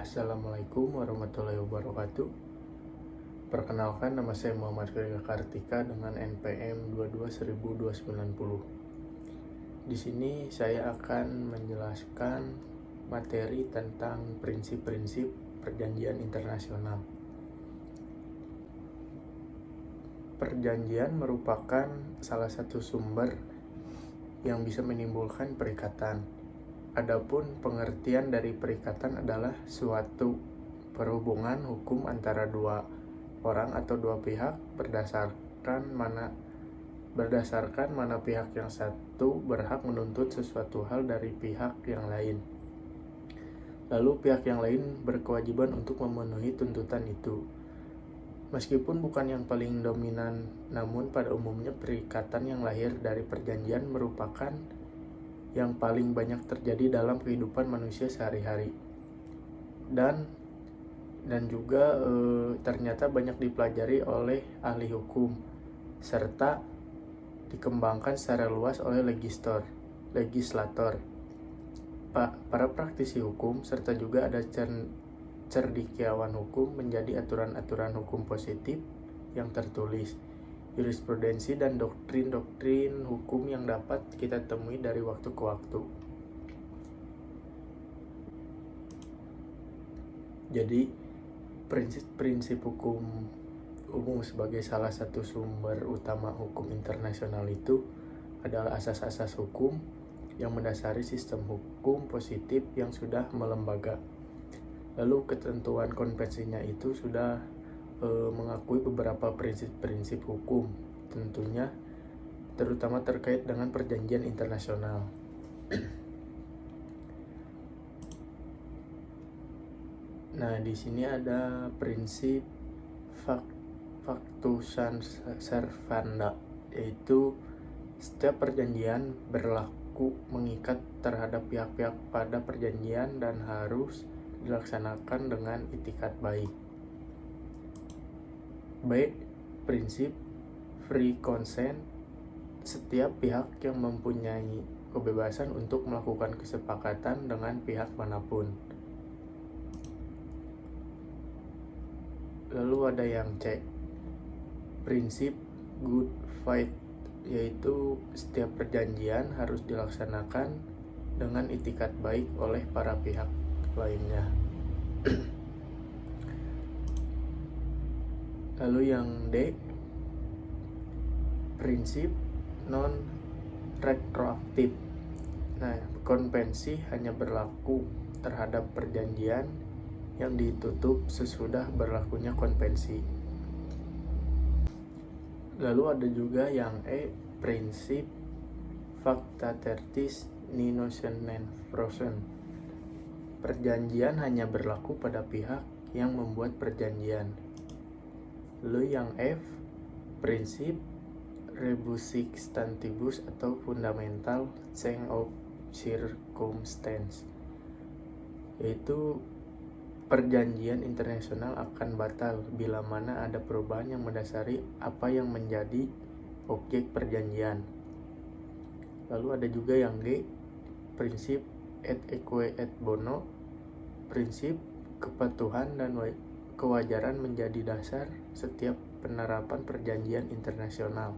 Assalamualaikum warahmatullahi wabarakatuh. Perkenalkan, nama saya Muhammad Firga Kartika dengan NPM 22.290. Di sini saya akan menjelaskan materi tentang prinsip-prinsip perjanjian internasional. Perjanjian merupakan salah satu sumber yang bisa menimbulkan perikatan. Adapun pengertian dari perikatan adalah suatu perhubungan hukum antara dua orang atau dua pihak berdasarkan mana pihak yang satu berhak menuntut sesuatu hal dari pihak yang lain. Lalu pihak yang lain berkewajiban untuk memenuhi tuntutan itu. Meskipun bukan yang paling dominan, namun pada umumnya perikatan yang lahir dari perjanjian merupakan yang paling banyak terjadi dalam kehidupan manusia sehari-hari, dan juga ternyata banyak dipelajari oleh ahli hukum serta dikembangkan secara luas oleh legislator, para praktisi hukum, serta juga ada cendekiawan hukum menjadi aturan-aturan hukum positif yang tertulis, jurisprudensi dan doktrin-doktrin hukum yang dapat kita temui dari waktu ke waktu. Jadi, prinsip-prinsip hukum umum sebagai salah satu sumber utama hukum internasional itu adalah asas-asas hukum yang mendasari sistem hukum positif yang sudah melembaga. Lalu ketentuan konvensinya itu sudah mengakui beberapa prinsip-prinsip hukum, tentunya terutama terkait dengan perjanjian internasional. Nah, di sini ada prinsip factus servanda, yaitu setiap perjanjian berlaku mengikat terhadap pihak-pihak pada perjanjian dan harus dilaksanakan dengan itikat baik. B. Prinsip free consent, setiap pihak yang mempunyai kebebasan untuk melakukan kesepakatan dengan pihak manapun. Lalu ada yang C. Prinsip good faith, yaitu setiap perjanjian harus dilaksanakan dengan itikat baik oleh para pihak lainnya. Lalu yang D, prinsip non-retroaktif. Nah, konvensi hanya berlaku terhadap perjanjian yang ditutup sesudah berlakunya konvensi. Lalu ada juga yang E, prinsip facta tertis ninocenem frozen. Perjanjian hanya berlaku pada pihak yang membuat perjanjian. Lalu yang F, prinsip rebus substantivus atau fundamental change of circumstance, yaitu perjanjian internasional akan batal bila mana ada perubahan yang mendasari apa yang menjadi objek perjanjian. Lalu ada juga yang G, prinsip et eque et bono, prinsip kepatuhan dan kewajaran menjadi dasar setiap penerapan perjanjian internasional.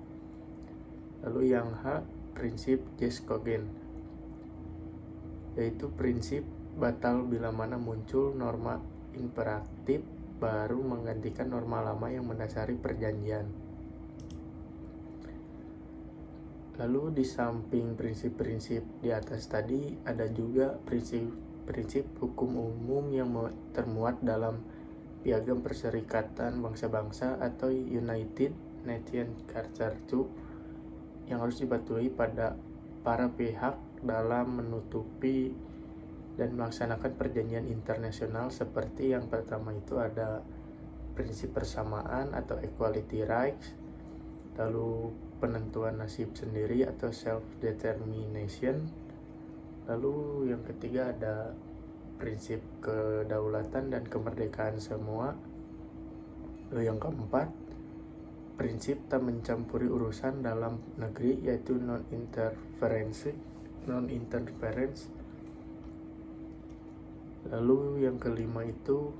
Lalu yang H, prinsip jus cogens, yaitu prinsip batal bila mana muncul norma imperatif baru menggantikan norma lama yang mendasari perjanjian. Lalu di samping prinsip-prinsip di atas tadi ada juga prinsip hukum umum yang termuat dalam Piagam Perserikatan Bangsa-Bangsa atau United Nations Charter II yang harus dipatuhi pada para pihak dalam menutupi dan melaksanakan perjanjian internasional, seperti yang pertama itu ada prinsip persamaan atau equality rights, lalu penentuan nasib sendiri atau self determination, lalu yang ketiga ada prinsip kedaulatan dan kemerdekaan semua. Lalu yang keempat, prinsip tak mencampuri urusan dalam negeri, yaitu non-interference. Lalu yang kelima itu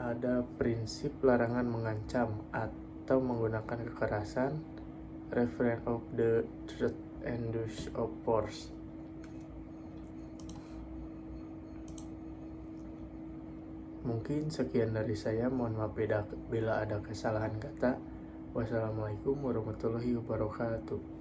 ada prinsip larangan mengancam atau menggunakan kekerasan, reference of the threat and use of force. Mungkin sekian dari saya, mohon maaf bila ada kesalahan kata. Wassalamualaikum warahmatullahi wabarakatuh.